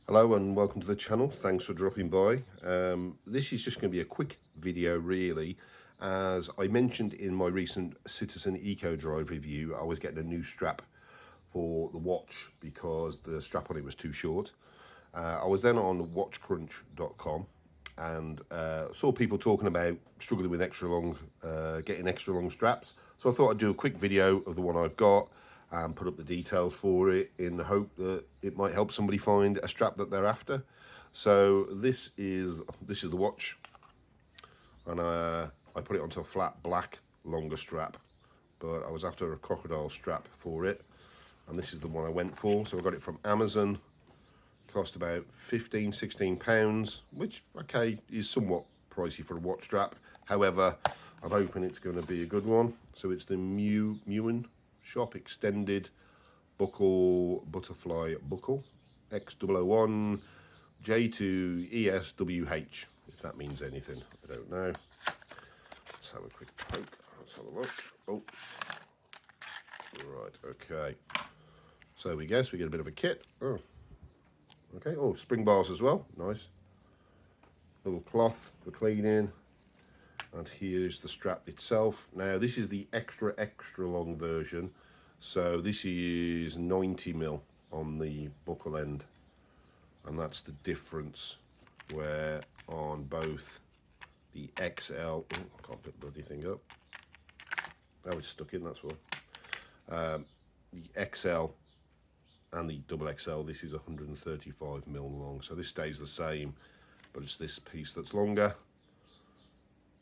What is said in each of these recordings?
Hello and welcome to the channel. Thanks for dropping by. This is just going to be a quick video really. As I mentioned in my recent Citizen Eco Drive review, I was getting a new strap for the watch because the strap on it was too short. I was then on watchcrunch.com and saw people talking about struggling with getting extra long straps. So I thought I'd do a quick video of the one I've got and put up the details for it in the hope that it might help somebody find a strap that they're after. So this is the watch, and I put it onto a flat black longer strap, but I was after a crocodile strap for it, and this is the one I went for. So I got it from Amazon. Cost about £15–16, which okay is somewhat pricey for a watch strap. However, I'm hoping it's going to be a good one. So it's the MUEN Shop Extended Buckle Butterfly Buckle X001 J2ESWH, if that means anything. I don't know. Let's have a quick poke. Let's have a look. Oh, right, okay. So we guess we get a bit of a kit. Oh, okay. Oh, spring bars as well. Nice. Little cloth for cleaning. And here's the strap itself. Now this is the extra long version, so this is 90mm on the buckle end, and that's the difference, where on both the XL, oh, I can't put the bloody thing up, now it's stuck in, that's why. The XL and the XXL, this is 135mm long, so this stays the same, but it's this piece that's longer.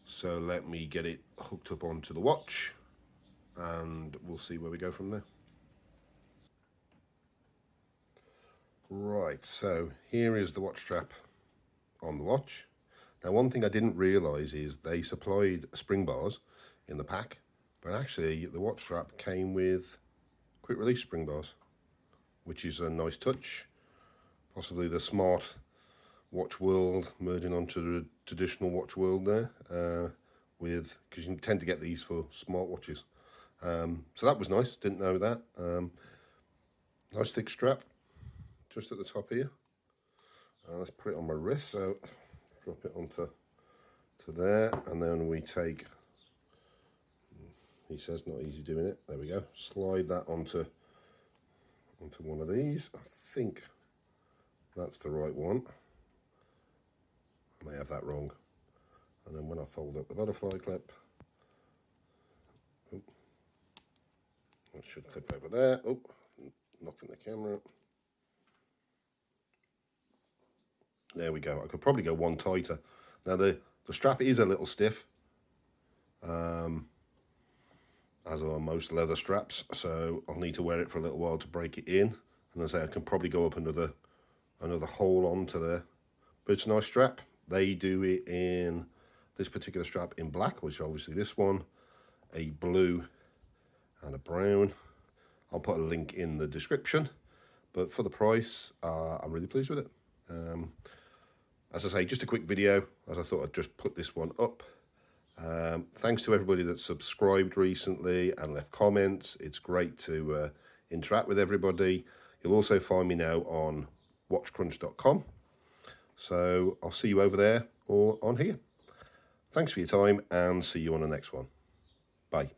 So let me get it hooked up onto the watch and we'll see where we go from there. Right, so here is the watch strap on the watch. Now one thing I didn't realise is they supplied spring bars in the pack, but actually the watch strap came with quick release spring bars, which is a nice touch. Possibly the smart watch world merging onto the traditional watch world there, because you tend to get these for smartwatches. So that was nice, didn't know that. Nice thick strap just at the top here. Let's put it on my wrist, so drop it onto there, and then we take, he says not easy doing it, there we go, slide that onto one of these. I think that's the right one. I may have that wrong. And then when I fold up the butterfly clip, oh, that should clip over there. Oh, knocking the camera. There we go. I could probably go one tighter. Now the strap is a little stiff, as are most leather straps, so I'll need to wear it for a little while to break it in. And as I say, I can probably go up another hole onto there. But it's a nice strap. They do it in this particular strap in black, which obviously this one, a blue and a brown. I'll put a link in the description, but for the price, I'm really pleased with it. As I say, just a quick video, as I thought I'd just put this one up. Thanks to everybody that subscribed recently and left comments. It's great to interact with everybody. You'll also find me now on watchcrunch.com. So I'll see you over there or on here. Thanks for your time and see you on the next one. Bye.